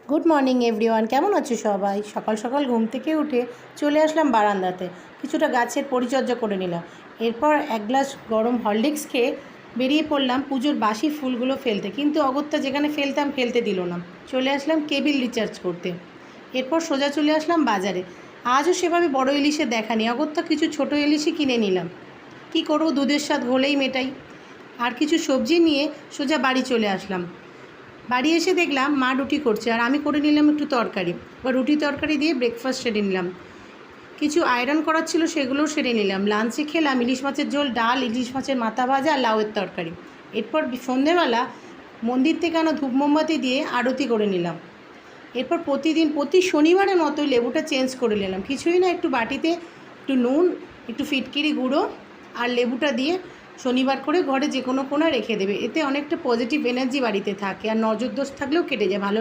Good morning everyone, কেমন আছো সবাই? সকাল সকাল ঘুম থেকে উঠে চলে আসলাম বারান্দাতে, কিছুটা গাছের পরিচর্যা করে নিলাম। এরপর এক গ্লাস গরম হরলিক্স খেয়ে বেরিয়ে পড়লাম পুজোর বাসি ফুলগুলো ফেলতে, কিন্তু অগত্যা যেখানে ফেলতে দিল না। চলে আসলাম কেবিল রিচার্জ করতে। এরপর সোজা চলে আসলাম বাজারে। আজও সেভাবে বড় ইলিশের দেখা নেই, অগত্যা কিছু ছোট ইলিশই কিনে নিলাম। কি করবো, দুধের স্বাদ হলেই মেটাই। আর কিছু সবজি নিয়ে সোজা বাড়ি চলে আসলাম। বাড়ি এসে দেখলাম মা রুটি করছে, আর আমি করে নিলাম একটু তরকারি বা রুটি তরকারি দিয়ে ব্রেকফাস্ট সেরে নিলাম। কিছু আয়রন করার ছিল, সেগুলোও সেরে নিলাম। লাঞ্চে খেলাম ইলিশ মাছের ঝোল, ডাল, ইলিশ মাছের মাথা ভাজা আর লাউয়ের তরকারি। এরপর সন্ধেবেলা মন্দির থেকে আনা ধূপ মোমবাতি দিয়ে আরতি করে নিলাম। এরপর প্রতি শনিবারের মতোই লেবুটা চেঞ্জ করে নিলাম। কিছুই না, একটু বাটিতে একটু নুন, একটু ফিটকিরি গুঁড়ো আর লেবুটা দিয়ে শনিবার করে ঘরে যে কোনো কোণা রেখে দেবে। এতে অনেকটা পজিটিভ এনার্জি বাড়িতে থাকে, আর নজর দোষ থাকলেও কেটে যায়। ভালো